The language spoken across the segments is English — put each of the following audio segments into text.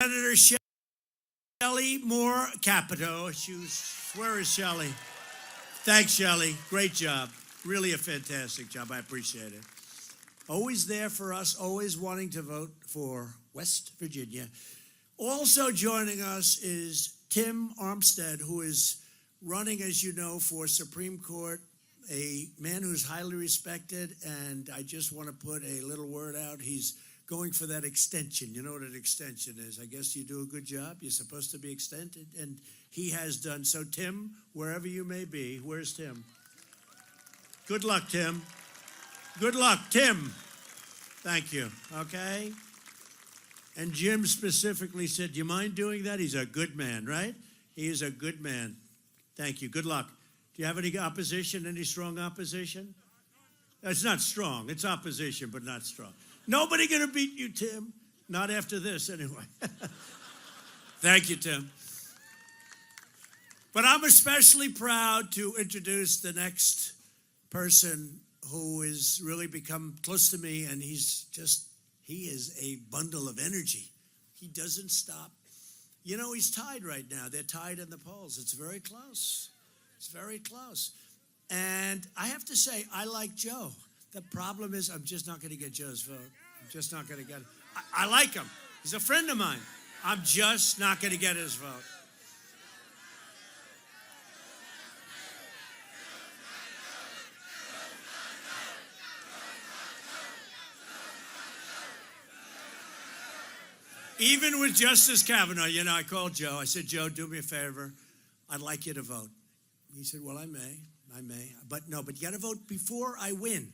Senator Shelley Moore Capito. Where is Shelley? Thanks, Shelley. Great job. Really a fantastic job. I appreciate it. Always there for us, always wanting to vote for West Virginia. Also joining us is Tim Armstead, who is running, as you know, for Supreme Court, a man who's highly respected, and I just want to put a little word out. He's going for that extension. You know what an extension is. I guess you do a good job. You're supposed to be extended, and he has done. So, Tim, wherever you may be, where's Tim? Good luck, Tim. Good luck, Tim. Thank you. Okay? And Jim specifically said, do you mind doing that? He's a good man, right? He is a good man. Thank you. Good luck. Do you have any opposition, any strong opposition? It's not strong. It's opposition, but not strong. Nobody going to beat you, Tim. Not after this, anyway. Thank you, Tim. But I'm especially proud to introduce the next person who has really become close to me, and he is a bundle of energy. He doesn't stop. You know, he's tied right now. They're tied in the polls. It's very close. It's very close. And I have to say, I like Joe. The problem is I'm just not going to get Joe's vote. I'm just not going to get it. I like him. He's a friend of mine. I'm just not going to get his vote. Even with Justice Kavanaugh, you know, I called Joe. I said, Joe, do me a favor. I'd like you to vote. He said, well, I may. But you got to vote before I win.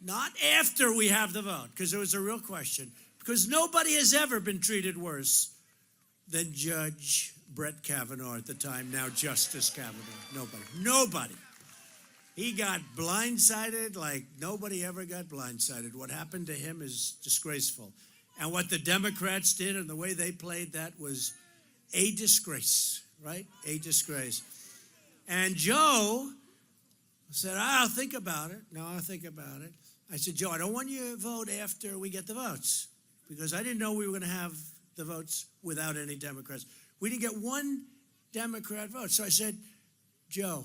Not after we have the vote, because it was a real question. Because nobody has ever been treated worse than Judge Brett Kavanaugh at the time, now Justice Kavanaugh. Nobody. He got blindsided like nobody ever got blindsided. What happened to him is disgraceful. And what the Democrats did and the way they played that was a disgrace, right? A disgrace. And Joe said, I'll think about it. No, I'll think about it. I said, Joe, I don't want you to vote after we get the votes, because I didn't know we were going to have the votes without any Democrats. We didn't get one Democrat vote. So I said, Joe,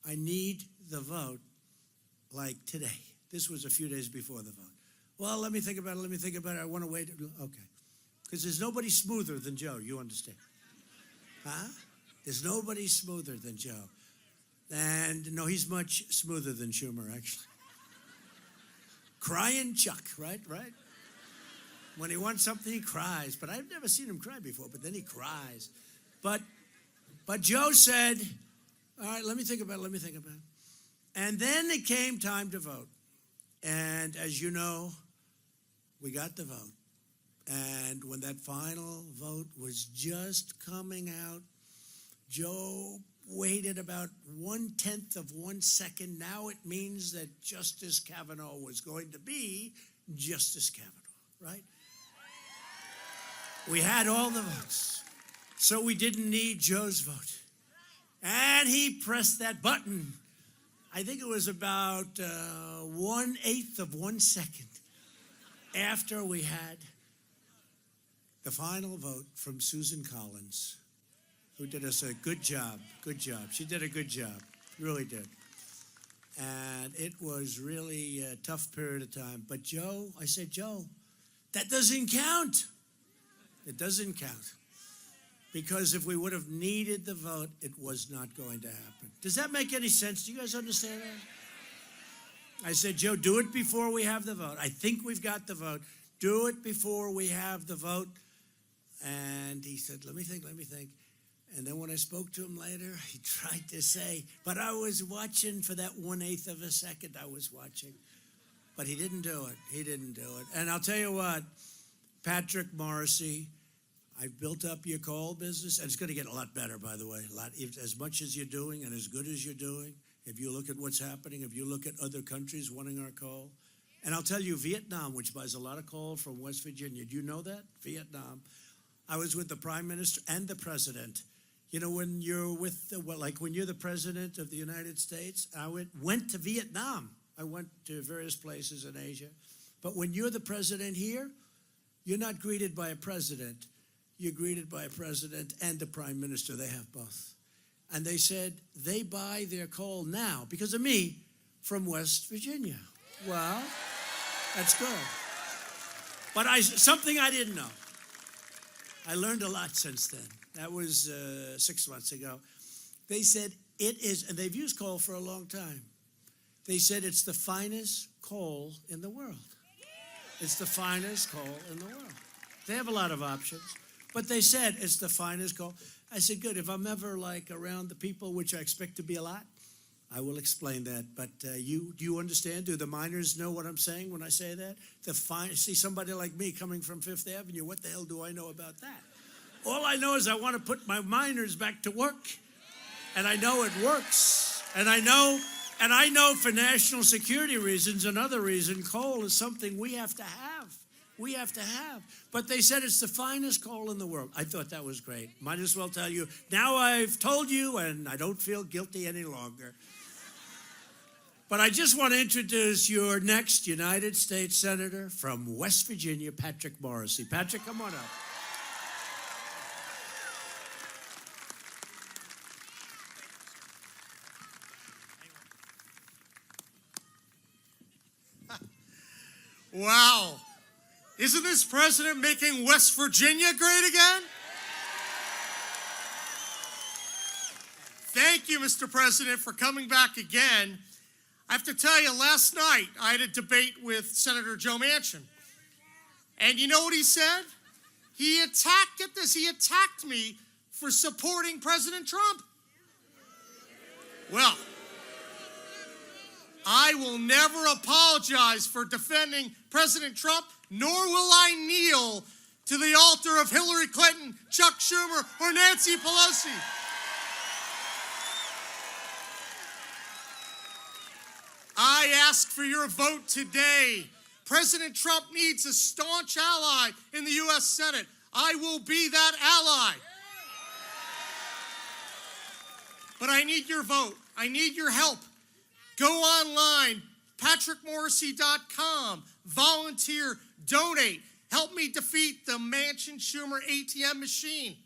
I need the vote like today. This was a few days before the vote. Well, let me think about it. I want to wait. Okay. Because there's nobody smoother than Joe, you understand? Huh? There's nobody smoother than Joe. And no, he's much smoother than Schumer, actually. Crying Chuck, right? When he wants something, he cries. But I've never seen him cry before, but then he cries. But Joe said, all right, let me think about it. And then it came time to vote. And as you know, we got the vote. And when that final vote was just coming out, Joe waited about 1/10 of 1 second. Now it means that Justice Kavanaugh was going to be Justice Kavanaugh, right? We had all the votes, so we didn't need Joe's vote. And he pressed that button. I think it was about 1/8 of 1 second after we had the final vote from Susan Collins, who did us a good job. She did a good job, really did. And it was really a tough period of time. But Joe, I said, Joe, that doesn't count. It doesn't count. Because if we would have needed the vote, it was not going to happen. Does that make any sense? Do you guys understand that? I said, Joe, do it before we have the vote. I think we've got the vote. Do it before we have the vote. And he said, let me think. And then when I spoke to him later, he tried to say, but I was watching for that 1/8 of a second. I was watching. But he didn't do it. And I'll tell you what, Patrick Morrissey, I've built up your coal business, and it's going to get a lot better, by the way. As much as you're doing and as good as you're doing, if you look at what's happening, if you look at other countries wanting our coal. And I'll tell you, Vietnam, which buys a lot of coal from West Virginia, do you know that? Vietnam. I was with the Prime Minister and the President. You know, when you're when you're the President of the United States, I went to Vietnam. I went to various places in Asia. But when you're the President here, you're not greeted by a president. you're greeted by a president and a prime minister. They have both. And they said they buy their coal now, because of me, from West Virginia. Well, that's good. But something I didn't know. I learned a lot since then. That was 6 months ago. They said it is, and they've used coal for a long time. They said it's the finest coal in the world. It's the finest coal in the world. They have a lot of options, but they said it's the finest coal. I said, good, if I'm ever like around the people, which I expect to be a lot, I will explain that. But do you understand? Do the miners know what I'm saying when I say that? See somebody like me coming from Fifth Avenue, what the hell do I know about that? All I know is I want to put my miners back to work. And I know it works. And I know for national security reasons, another reason, coal is something we have to have. We have to have. But they said it's the finest coal in the world. I thought that was great. Might as well tell you. Now I've told you, and I don't feel guilty any longer. But I just want to introduce your next United States Senator from West Virginia, Patrick Morrisey. Patrick, come on up. Wow. Isn't this president making West Virginia great again? Thank you, Mr. President, for coming back again. I have to tell you, last night I had a debate with Senator Joe Manchin. And you know what he said? He attacked me for supporting President Trump. Well, I will never apologize for defending President Trump, nor will I kneel to the altar of Hillary Clinton, Chuck Schumer, or Nancy Pelosi. I ask for your vote today. President Trump needs a staunch ally in the U.S. Senate. I will be that ally. But I need your vote. I need your help. Go online, patrickmorrisey.com, volunteer, donate. Help me defeat the Manchin-Schumer ATM machine.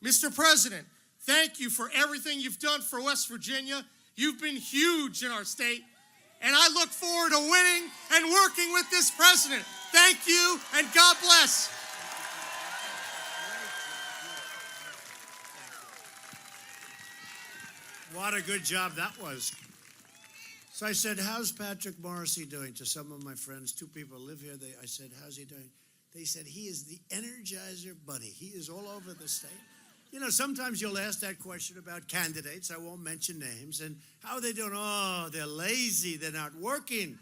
Mr. President, thank you for everything you've done for West Virginia. You've been huge in our state, and I look forward to winning and working with this president. Thank you, and God bless. What a good job that was. So I said, how's Patrick Morrisey doing? To some of my friends, 2 people live here. I said, how's he doing? They said, he is the Energizer Bunny. He is all over the state. You know, sometimes you'll ask that question about candidates. I won't mention names. And how are they doing? Oh, they're lazy. They're not working.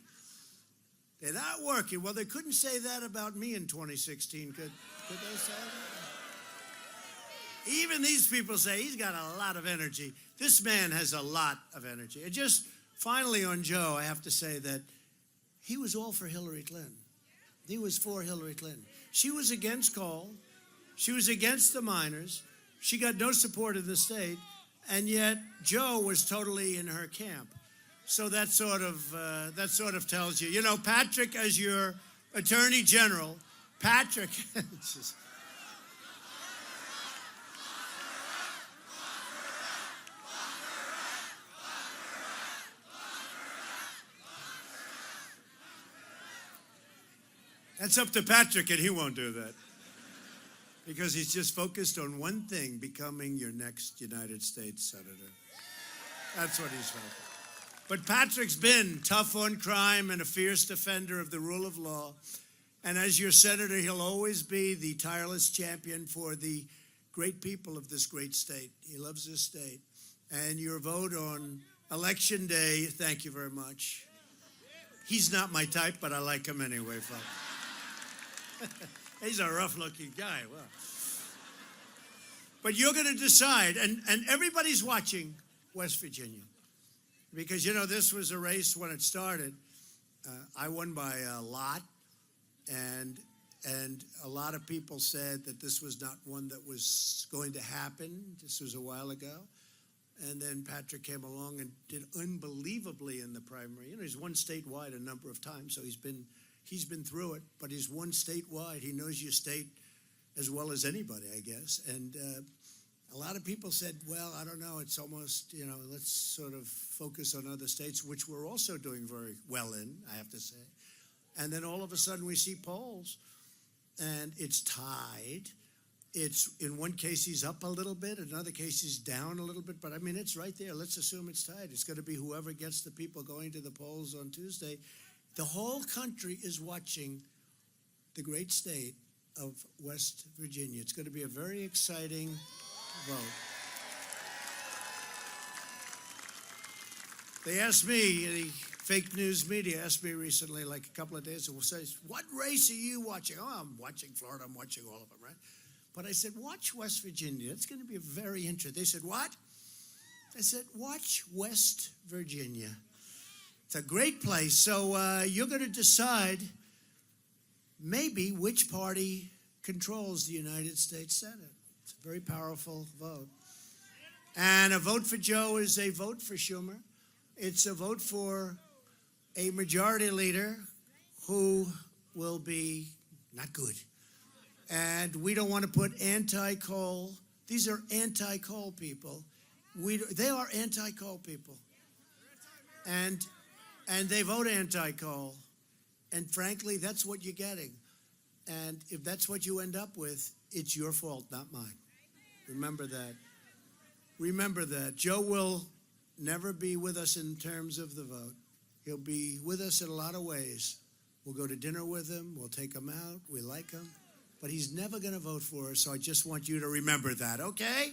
They're not working. Well, they couldn't say that about me in 2016. Could they say that? Even these people say he's got a lot of energy. This man has a lot of energy. And just finally on Joe, I have to say that he was all for Hillary Clinton. He was for Hillary Clinton. She was against coal. She was against the miners. She got no support in the state. And yet Joe was totally in her camp. So that sort of tells you. You know, Patrick, as your Attorney General, Patrick... That's up to Patrick, and he won't do that. Because he's just focused on one thing, becoming your next United States Senator. That's what he's focused. But Patrick's been tough on crime and a fierce defender of the rule of law. And as your senator, he'll always be the tireless champion for the great people of this great state. He loves this state. And your vote on Election Day, thank you very much. He's not my type, but I like him anyway, folks. He's a rough-looking guy. Well, but you're going to decide, and everybody's watching West Virginia, because, you know, this was a race when it started. I won by a lot, and a lot of people said that this was not one that was going to happen. This was a while ago. And then Patrick came along and did unbelievably in the primary. You know, he's won statewide a number of times, so he's been through it, but he's won statewide. He knows your state as well as anybody, I guess. And a lot of people said, well, I don't know, it's almost, let's sort of focus on other states, which we're also doing very well in, I have to say. And then all of a sudden we see polls, and it's tied. It's, in one case, he's up a little bit. In another case, he's down a little bit. But, I mean, it's right there. Let's assume it's tied. It's going to be whoever gets the people going to the polls on Tuesday. The whole country is watching the great state of West Virginia. It's going to be a very exciting vote. They asked me, the fake news media asked me recently, like a couple of days ago, says, what race are you watching? Oh, I'm watching Florida. I'm watching all of them, right? But I said, watch West Virginia. It's going to be very interesting. They said, what? I said, watch West Virginia. It's a great place. So you're going to decide maybe which party controls the United States Senate. It's a very powerful vote. And a vote for Joe is a vote for Schumer. It's a vote for a majority leader who will be not good. And we don't want to put anti-coal. These are anti-coal people. They are anti-coal people. And they vote anti-coal. And frankly, that's what you're getting. And if that's what you end up with, it's your fault, not mine. Remember that. Remember that. Joe will never be with us in terms of the vote. He'll be with us in a lot of ways. We'll go to dinner with him. We'll take him out. We like him. But he's never going to vote for us, so I just want you to remember that, okay?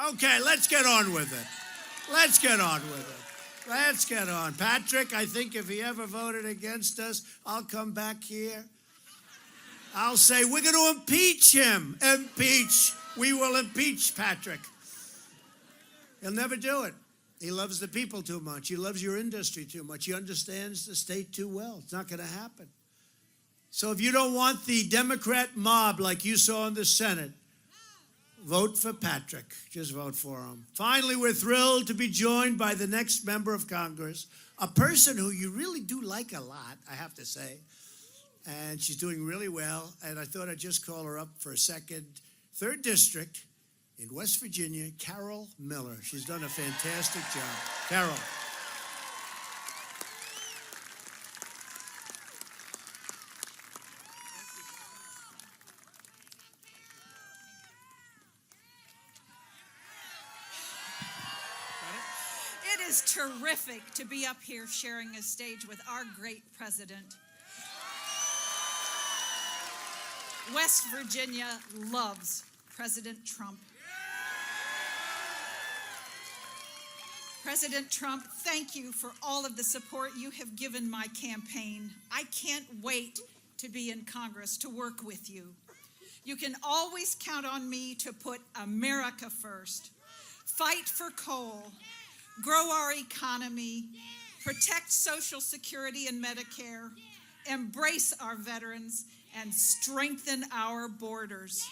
Okay, let's get on with it. Let's get on with it. Let's get on. Patrick, I think if he ever voted against us, I'll come back here. I'll say, we're going to impeach him. Impeach. We will impeach Patrick. He'll never do it. He loves the people too much. He loves your industry too much. He understands the state too well. It's not going to happen. So if you don't want the Democrat mob like you saw in the Senate, vote for Patrick. Just vote for him. Finally, we're thrilled to be joined by the next member of Congress, a person who you really do like a lot, I have to say. And she's doing really well. And I thought I'd just call her up for a second. 3rd District in West Virginia, Carol Miller. She's done a fantastic job. Carol. It is terrific to be up here sharing a stage with our great president. West Virginia loves President Trump. President Trump, thank you for all of the support you have given my campaign. I can't wait to be in Congress to work with you. You can always count on me to put America first, fight for coal, grow our economy, protect Social Security and Medicare, embrace our veterans, and strengthen our borders.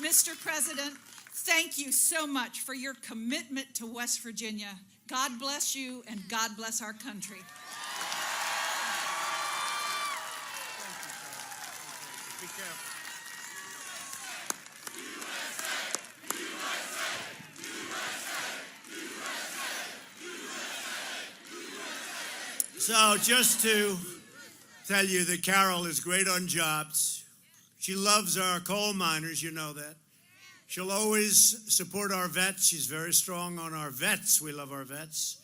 Mr. President, thank you so much for your commitment to West Virginia. God bless you, and God bless our country. Be careful. So just to tell you that Carol is great on jobs. She loves our coal miners, you know that. She'll always support our vets. She's very strong on our vets. We love our vets,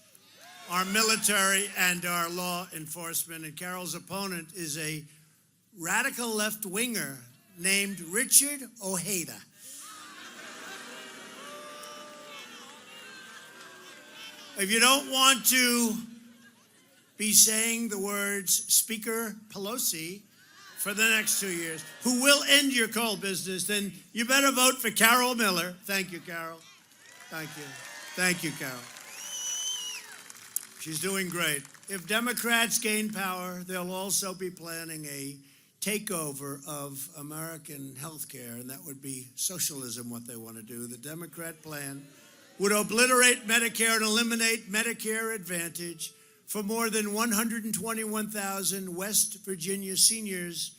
our military, and our law enforcement. And Carol's opponent is a radical left-winger named Richard Ojeda. If you don't want to be saying the words Speaker Pelosi for the next 2 years, who will end your coal business, then you better vote for Carol Miller. Thank you, Carol. Thank you. Thank you, Carol. She's doing great. If Democrats gain power, they'll also be planning a takeover of American health care, and that would be socialism, what they want to do. The Democrat plan would obliterate Medicare and eliminate Medicare Advantage, for more than 121,000 West Virginia seniors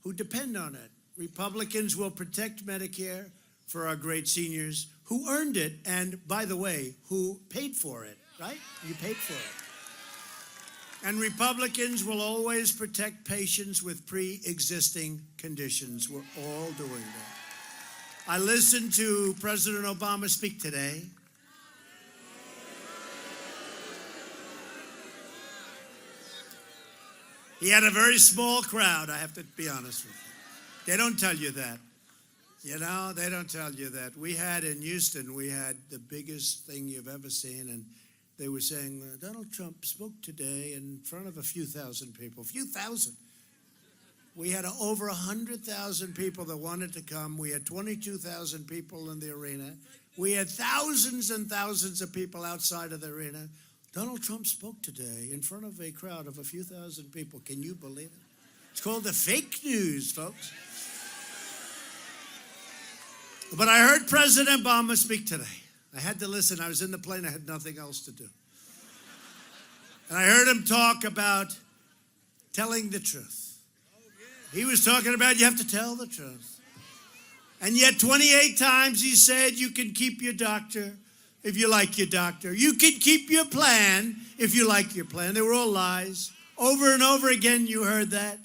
who depend on it. Republicans will protect Medicare for our great seniors who earned it and, by the way, who paid for it, right? You paid for it. And Republicans will always protect patients with pre-existing conditions. We're all doing that. I listened to President Obama speak today. He had a very small crowd, I have to be honest with you. They don't tell you that. You know, they don't tell you that. We had in Houston, we had the biggest thing you've ever seen, and they were saying, Donald Trump spoke today in front of a few thousand people. Few thousand. We had over 100,000 people that wanted to come. We had 22,000 people in the arena. We had thousands and thousands of people outside of the arena. Donald Trump spoke today in front of a crowd of a few thousand people. Can you believe it? It's called the fake news, folks. But I heard President Obama speak today. I had to listen. I was in the plane. I had nothing else to do. And I heard him talk about telling the truth. He was talking about you have to tell the truth. And yet 28 times he said you can keep your doctor if you like your doctor. You can keep your plan if you like your plan. They were all lies. Over and over again you heard that.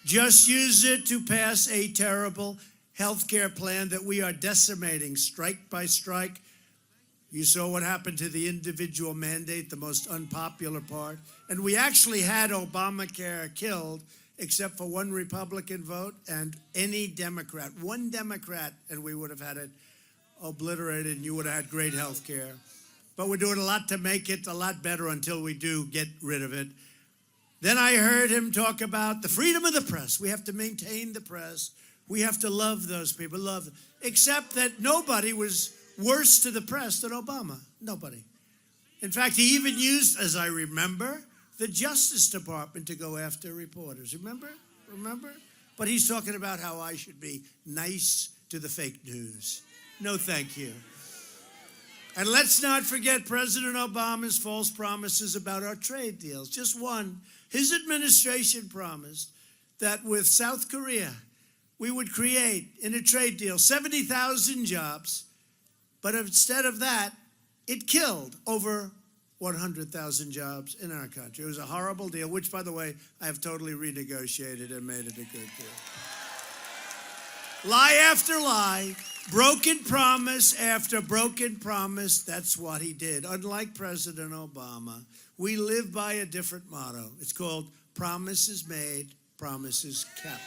Just use it to pass a terrible health care plan that we are decimating strike by strike. You saw what happened to the individual mandate, the most unpopular part. And we actually had Obamacare killed except for one Republican vote and any Democrat. One Democrat, and we would have had it obliterated and you would have had great health care. But we're doing a lot to make it a lot better until we do get rid of it. Then I heard him talk about the freedom of the press. We have to maintain the press. We have to love those people, love them. Except that nobody was worse to the press than Obama. Nobody. In fact, he even used, as I remember, the Justice Department to go after reporters. Remember? But he's talking about how I should be nice to the fake news. No, thank you. And let's not forget President Obama's false promises about our trade deals. Just one. His administration promised that with South Korea, we would create, in a trade deal, 70,000 jobs. But instead of that, it killed over 100,000 jobs in our country. It was a horrible deal, which, by the way, I have totally renegotiated and made it a good deal. Lie after lie, broken promise after broken promise, that's what he did. Unlike President Obama, we live by a different motto. It's called promises made, promises kept.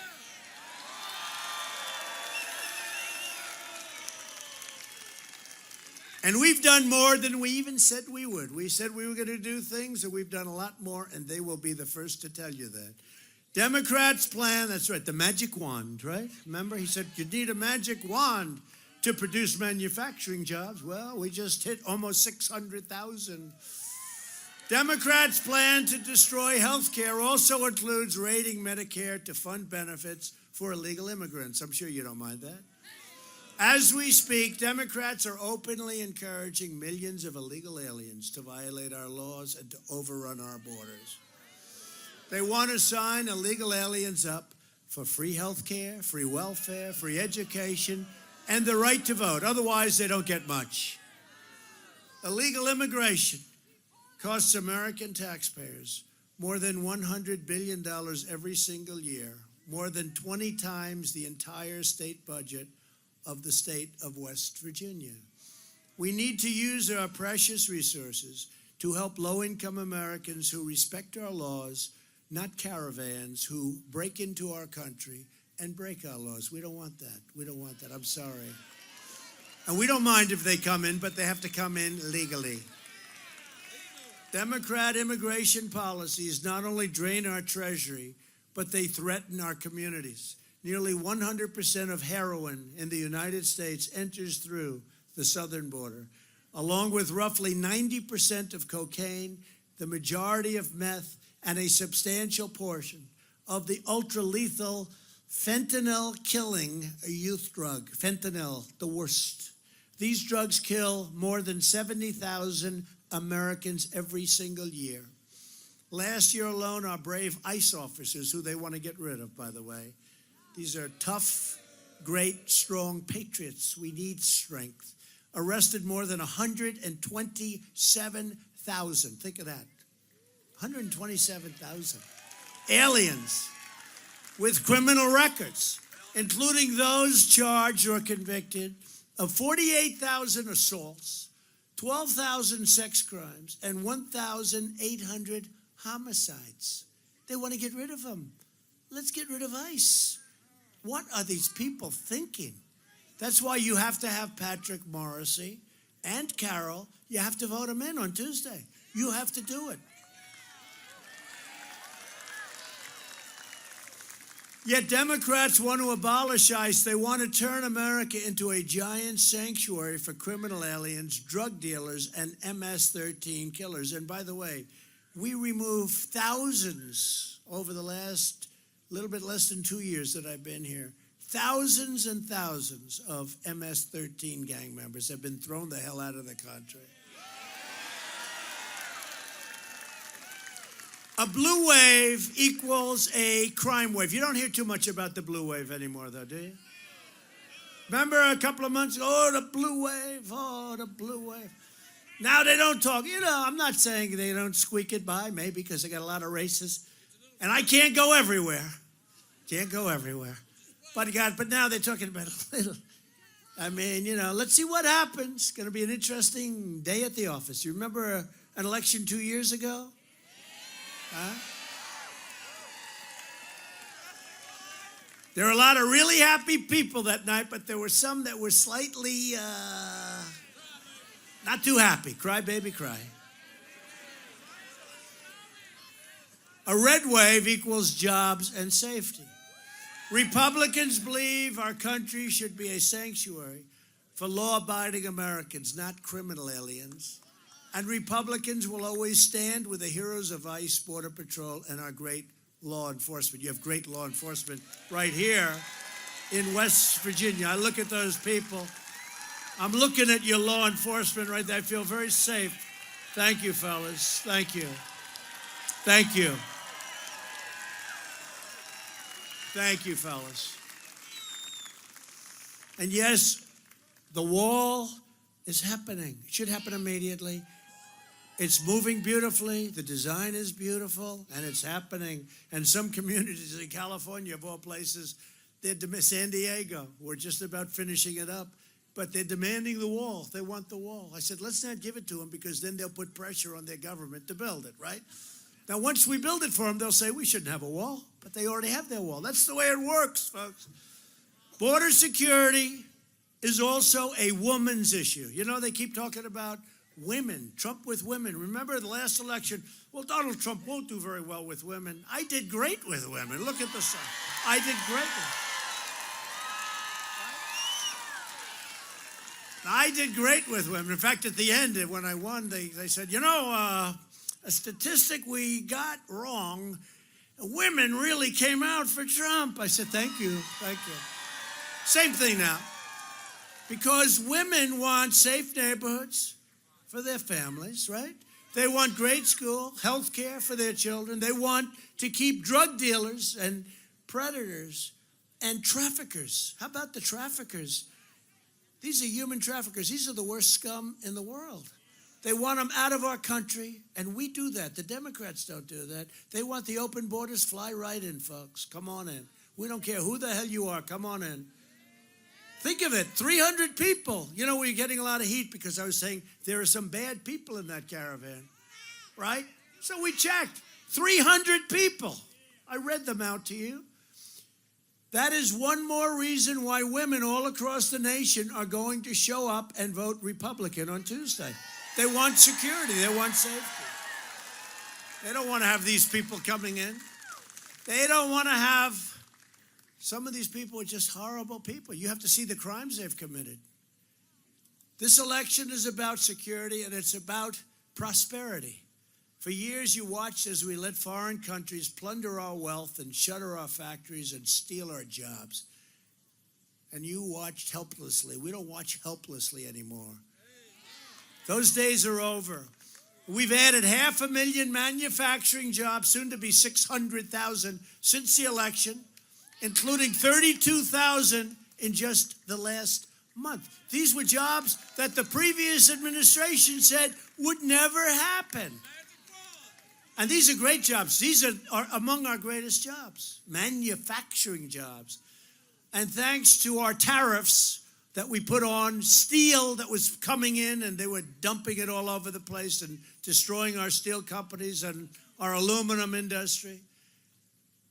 And we've done more than we even said we would. We said we were going to do things, and we've done a lot more, and they will be the first to tell you that. Democrats' plan, that's right, the magic wand, right? Remember, he said you need a magic wand to produce manufacturing jobs. Well, we just hit almost 600,000. Democrats' plan to destroy health care also includes raiding Medicare to fund benefits for illegal immigrants. I'm sure you don't mind that. As we speak, Democrats are openly encouraging millions of illegal aliens to violate our laws and to overrun our borders. They want to sign illegal aliens up for free health care, free welfare, free education, and the right to vote. Otherwise, they don't get much. Illegal immigration costs American taxpayers more than $100 billion every single year, more than 20 times the entire state budget of the state of West Virginia. We need to use our precious resources to help low-income Americans who respect our laws, not caravans who break into our country and break our laws. We don't want that. We don't want that. I'm sorry. And we don't mind if they come in, but they have to come in legally. Democrat immigration policies not only drain our treasury, but they threaten our communities. Nearly 100% of heroin in the United States enters through the southern border, along with roughly 90% of cocaine, the majority of meth, and a substantial portion of the ultra-lethal fentanyl-killing youth drug. Fentanyl, the worst. These drugs kill more than 70,000 Americans every single year. Last year alone, our brave ICE officers, who they want to get rid of, by the way. These are tough, great, strong patriots. We need strength. Arrested more than 127,000. Think of that. 127,000 aliens with criminal records, including those charged or convicted of 48,000 assaults, 12,000 sex crimes, and 1,800 homicides. They want to get rid of them. Let's get rid of ICE. What are these people thinking? That's why you have to have Patrick Morrissey and Carol. You have to vote them in on Tuesday. You have to do it. Yet Democrats want to abolish ICE. They want to turn America into a giant sanctuary for criminal aliens, drug dealers, and MS-13 killers. And by the way, we removed thousands over the last little bit less than 2 years that I've been here. Thousands and thousands of MS-13 gang members have been thrown the hell out of the country. A blue wave equals a crime wave. You don't hear too much about the blue wave anymore, though, do you? Remember a couple of months ago, oh, the blue wave, oh, the blue wave. Now they don't talk. You know, I'm not saying they don't squeak it by, maybe because they got a lot of races. And I can't go everywhere. Can't go everywhere. But now they're talking about a little. I mean, you know, let's see what happens. It's going to be an interesting day at the office. You remember an election 2 years ago? Huh? There were a lot of really happy people that night, but there were some that were slightly not too happy. Cry, baby, cry. A red wave equals jobs and safety. Republicans believe our country should be a sanctuary for law-abiding Americans, not criminal aliens. And Republicans will always stand with the heroes of ICE, Border Patrol, and our great law enforcement. You have great law enforcement right here in West Virginia. I look at those people. I'm looking at your law enforcement right there. I feel very safe. Thank you, fellas. Thank you. Thank you. Thank you, fellas. And yes, the wall is happening. It should happen immediately. It's moving beautifully. The design is beautiful, and it's happening. And some communities in California, of all places, San Diego, we're just about finishing it up. But they're demanding the wall. They want the wall. I said, let's not give it to them, because then they'll put pressure on their government to build it, right? Now, once we build it for them, they'll say we shouldn't have a wall, but they already have their wall. That's the way it works, folks. Border security is also a woman's issue. You know, they keep talking about women, Trump with women. Remember the last election? Well, Donald Trump won't do very well with women. I did great with women. Look at the sign. I did great with I did great with women. In fact, at the end, when I won, they said, you know, a statistic we got wrong, women really came out for Trump. I said, thank you, thank you. Same thing now. Because women want safe neighborhoods for their families, right? They want great school, health care for their children. They want to keep drug dealers and predators and traffickers. How about the traffickers? These are human traffickers. These are the worst scum in the world. They want them out of our country, and we do that. The Democrats don't do that. They want the open borders. Fly right in, folks. Come on in. We don't care who the hell you are. Come on in. Think of it, 300 people. You know, we're getting a lot of heat because I was saying there are some bad people in that caravan, right? So we checked, 300 people. I read them out to you. That is one more reason why women all across the nation are going to show up and vote Republican on Tuesday. They want security. They want safety. They don't want to have these people coming in. They don't want to have, some of these people are just horrible people. You have to see the crimes they've committed. This election is about security, and it's about prosperity. For years, you watched as we let foreign countries plunder our wealth and shutter our factories and steal our jobs. And you watched helplessly. We don't watch helplessly anymore. Those days are over. We've added 500,000 manufacturing jobs, soon to be 600,000 since the election, including 32,000 in just the last month. These were jobs that the previous administration said would never happen. And these are great jobs. These are among our greatest jobs, manufacturing jobs. And thanks to our tariffs that we put on steel that was coming in, and they were dumping it all over the place and destroying our steel companies and our aluminum industry.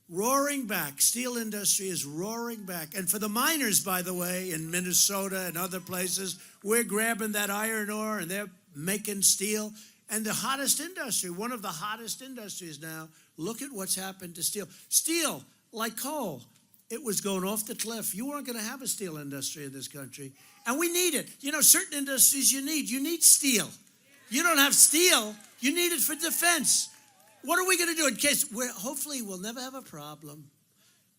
Roaring back. Steel industry is roaring back. And for the miners, by the way, in Minnesota and other places, we're grabbing that iron ore and they're making steel. And the hottest industry, one of the hottest industries now, look at what's happened to steel. Steel, like coal, it was going off the cliff. You weren't going to have a steel industry in this country. And we need it. You know, certain industries you need steel. You don't have steel, you need it for defense. What are we going to do in case, hopefully we'll never have a problem,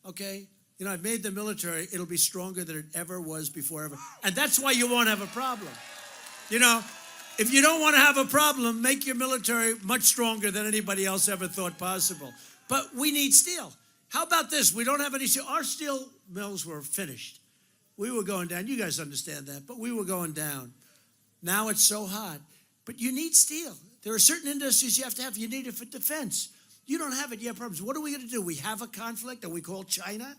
okay? You know, I've made the military, it'll be stronger than it ever was before ever. And that's why you won't have a problem. You know, if you don't want to have a problem, make your military much stronger than anybody else ever thought possible. But we need steel. How about this? We don't have any steel. Our steel mills were finished. We were going down. You guys understand that, but we were going down. Now it's so hot. But you need steel. There are certain industries you have to have. You need it for defense. You don't have it, you have problems. What are we going to do? We have a conflict that we call China.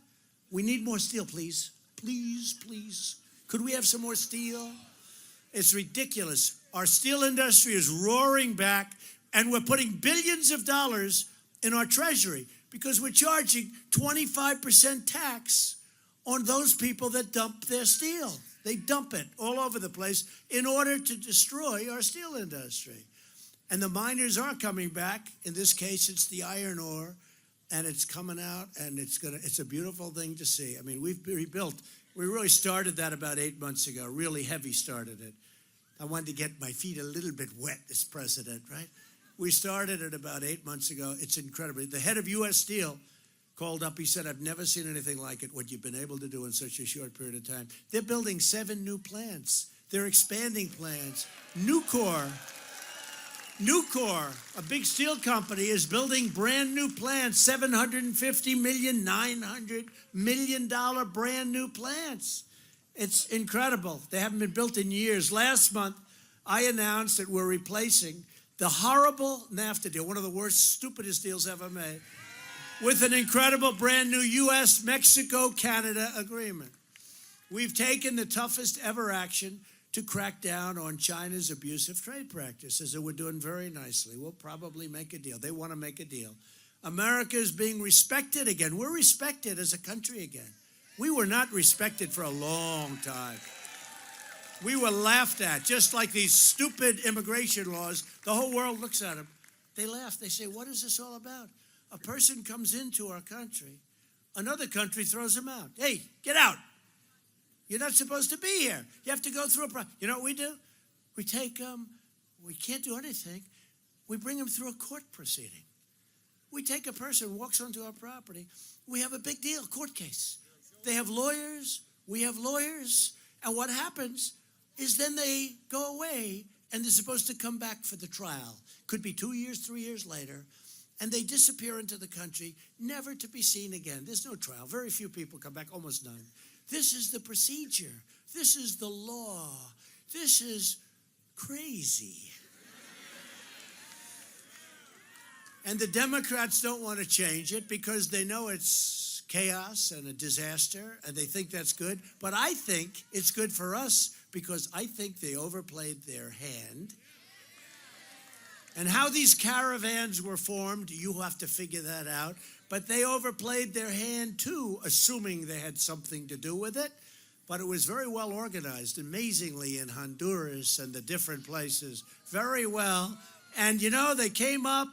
We need more steel, please. Please, please. Could we have some more steel? It's ridiculous. Our steel industry is roaring back, and we're putting billions of dollars in our treasury because we're charging 25% tax on those people that dump their steel. They dump it all over the place in order to destroy our steel industry. And the miners are coming back. In this case, it's the iron ore, and it's coming out, and it's a beautiful thing to see. I mean, we've rebuilt. We really started that about 8 months ago. Really heavy started it. I wanted to get my feet a little bit wet as president, right? We started it about 8 months ago. It's incredible. The head of U.S. Steel called up. He said, I've never seen anything like it, what you've been able to do in such a short period of time. They're building 7 new plants. They're expanding plants. Nucor, a big steel company, is building brand new plants, $750 million, $900 million brand new plants. It's incredible. They haven't been built in years. Last month, I announced that we're replacing the horrible NAFTA deal, one of the worst, stupidest deals ever made, with an incredible brand new U.S.-Mexico-Canada agreement. We've taken the toughest ever action to crack down on China's abusive trade practices, and we're doing very nicely. We'll probably make a deal. They want to make a deal. America is being respected again. We're respected as a country again. We were not respected for a long time. We were laughed at, just like these stupid immigration laws. The whole world looks at them. They laugh. They say, what is this all about? A person comes into our country, another country throws him out. Hey, get out. You're not supposed to be here. You have to go through a process. You know what we do? We take them, we can't do anything. We bring them through a court proceeding. We take a person, walks onto our property. We have a big deal, court case. They have lawyers, we have lawyers. And what happens is then they go away and they're supposed to come back for the trial. Could be 2 years, 3 years later. And they disappear into the country, never to be seen again. There's no trial. Very few people come back, almost none. This is the procedure. This is the law. This is crazy. And the Democrats don't want to change it because they know it's chaos and a disaster, and they think that's good. But I think it's good for us because I think they overplayed their hand. And how these caravans were formed, you have to figure that out. But they overplayed their hand too, assuming they had something to do with it. But it was very well organized, amazingly, in Honduras and the different places. Very well. And, you know, they came up,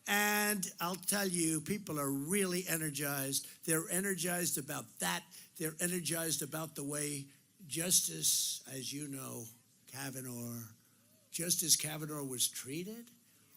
and I'll tell you, people are really energized. They're energized about that. They're energized about the way Justice, as you know, Justice Kavanaugh was treated.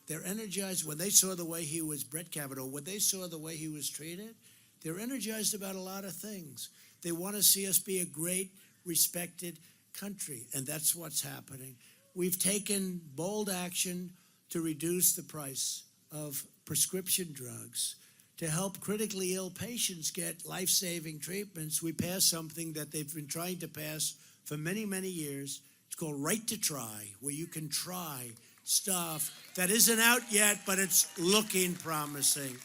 They're energized when they saw the way he was, Brett Kavanaugh, when they saw the way he was treated, they're energized about a lot of things. They want to see us be a great, respected country, and that's what's happening. We've taken bold action to reduce the price of prescription drugs, to help critically ill patients get life-saving treatments. We passed something that they've been trying to pass for many, many years. It's called Right to Try, where you can try stuff that isn't out yet, but it's looking promising.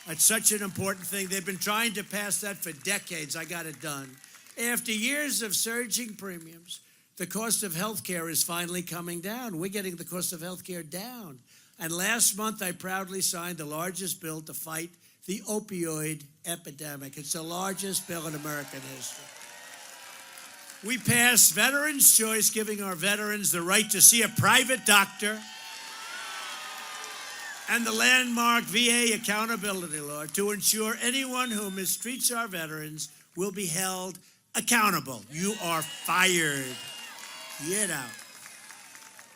It's such an important thing. They've been trying to pass that for decades. I got it done. After years of surging premiums, the cost of health care is finally coming down. We're getting the cost of health care down. And last month, I proudly signed the largest bill to fight the opioid epidemic. It's the largest bill in American history. We passed Veterans' Choice, giving our veterans the right to see a private doctor, and the landmark VA accountability law to ensure anyone who mistreats our veterans will be held accountable. You are fired. Get out.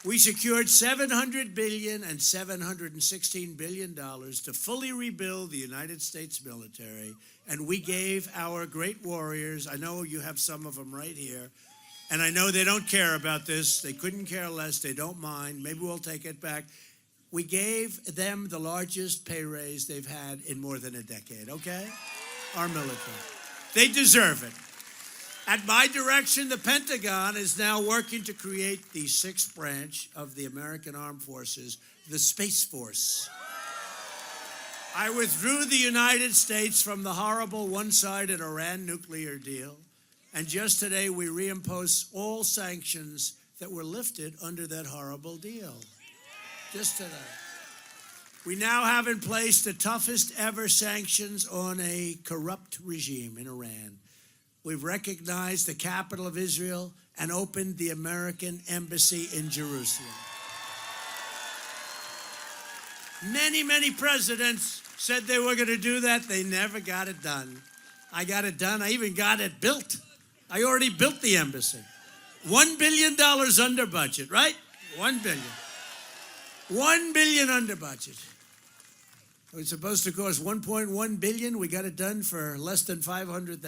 We secured $700 billion and $716 billion to fully rebuild the United States military, and we gave our great warriors, I know you have some of them right here, and I know they don't care about this. They couldn't care less. They don't mind. Maybe we'll take it back. We gave them the largest pay raise they've had in more than a decade, okay? Our military. They deserve it. At my direction, the Pentagon is now working to create the sixth branch of the American Armed Forces, the Space Force. I withdrew the United States from the horrible one-sided Iran nuclear deal, and just today we reimposed all sanctions that were lifted under that horrible deal. Just today. We now have in place the toughest ever sanctions on a corrupt regime in Iran. We've recognized the capital of Israel and opened the American embassy in Jerusalem. Many, many presidents said they were going to do that. They never got it done. I got it done. I even got it built. I already built the embassy. $1 billion under budget, right? $1 billion. $1 billion under budget. It was supposed to cost $1.1 billion. We got it done for less than $500,000.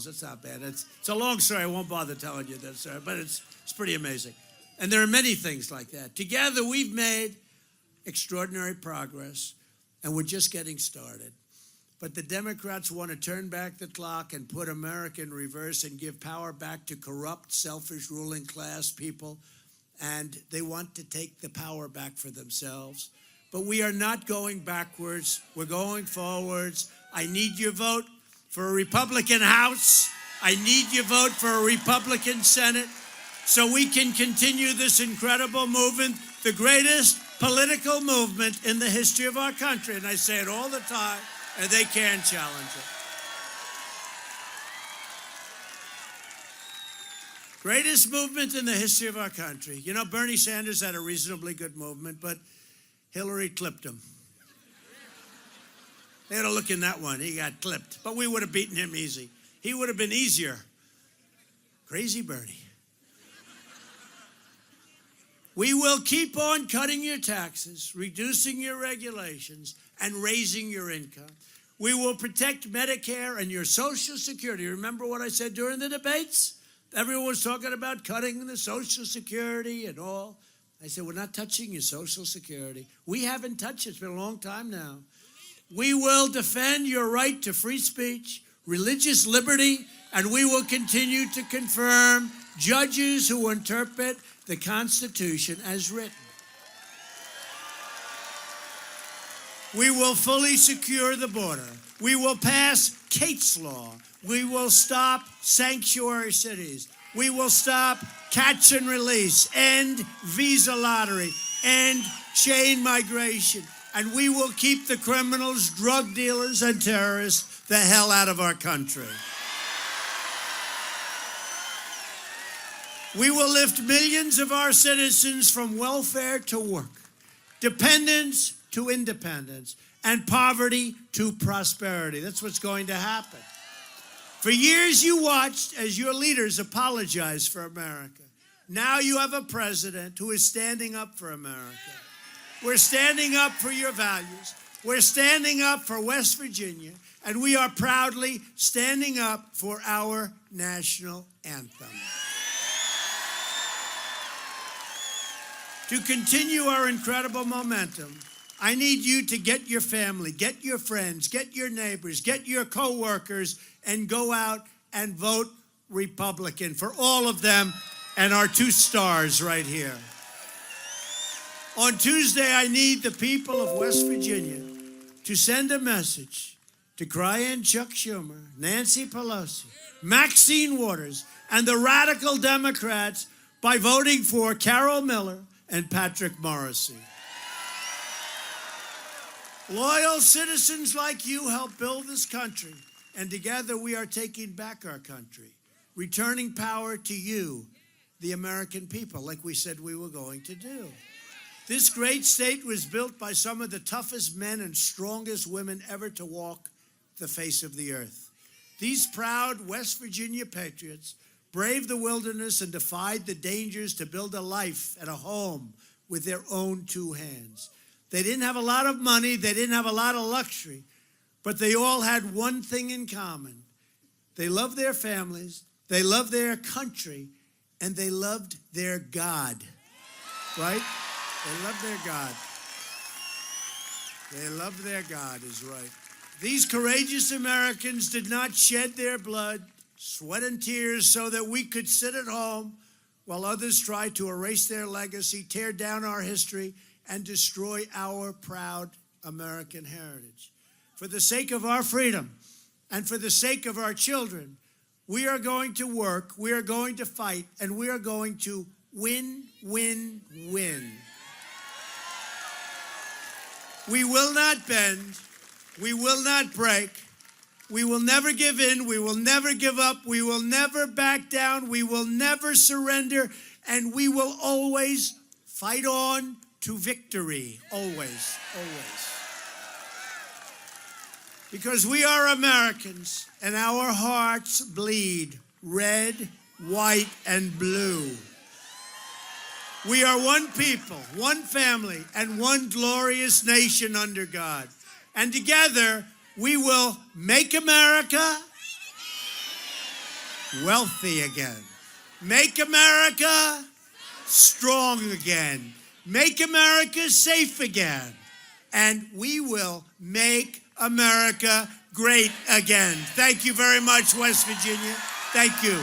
That's not bad. It's a long story. I won't bother telling you that story, but it's pretty amazing. And there are many things like that. Together, we've made extraordinary progress, and we're just getting started. But the Democrats want to turn back the clock and put America in reverse and give power back to corrupt, selfish, ruling class people. And they want to take the power back for themselves. But we are not going backwards. We're going forwards. I need your vote for a Republican House. I need your vote for a Republican Senate so we can continue this incredible movement, the greatest political movement in the history of our country. And I say it all the time, and they can't challenge it. Greatest movement in the history of our country. You know, Bernie Sanders had a reasonably good movement, but Hillary clipped him. They had a look in that one. He got clipped. But we would have beaten him easy. He would have been easier. Crazy Bernie. We will keep on cutting your taxes, reducing your regulations, and raising your income. We will protect Medicare and your Social Security. Remember what I said during the debates? Everyone was talking about cutting the Social Security and all. I said, we're not touching your Social Security. We haven't touched it. It's been a long time now. We will defend your right to free speech, religious liberty, and we will continue to confirm judges who interpret the Constitution as written. We will fully secure the border. We will pass Kate's Law. We will stop sanctuary cities. We will stop catch and release, end visa lottery, end chain migration. And we will keep the criminals, drug dealers, and terrorists the hell out of our country. We will lift millions of our citizens from welfare to work, dependence to independence, and poverty to prosperity. That's what's going to happen. For years you watched as your leaders apologized for America. Now you have a president who is standing up for America. We're standing up for your values. We're standing up for West Virginia. And we are proudly standing up for our national anthem. To continue our incredible momentum, I need you to get your family, get your friends, get your neighbors, get your co-workers, and go out and vote Republican for all of them and our 2 stars right here. On Tuesday, I need the people of West Virginia to send a message to Crying Chuck Schumer, Nancy Pelosi, Maxine Waters, and the radical Democrats by voting for Carol Miller and Patrick Morrissey. Loyal citizens like you help build this country, and together we are taking back our country, returning power to you, the American people, like we said we were going to do. This great state was built by some of the toughest men and strongest women ever to walk the face of the earth. These proud West Virginia patriots braved the wilderness and defied the dangers to build a life and a home with their own 2 hands. They didn't have a lot of money, they didn't have a lot of luxury, but they all had one thing in common. They loved their families, they loved their country, and they loved their God, right? They loved their God. They loved their God is right. These courageous Americans did not shed their blood, sweat, and tears so that we could sit at home while others tried to erase their legacy, tear down our history, and destroy our proud American heritage. For the sake of our freedom and for the sake of our children, we are going to work, we are going to fight, and we are going to win, win, win. We will not bend. We will not break. We will never give in. We will never give up. We will never back down. We will never surrender. And we will always fight on to victory. Always, always. Because we are Americans and our hearts bleed red, white, and blue. We are one people, one family, and one glorious nation under God. And together, we will make America wealthy again. Make America strong again. Make America safe again. And we will make America great again. Thank you very much, West Virginia. Thank you.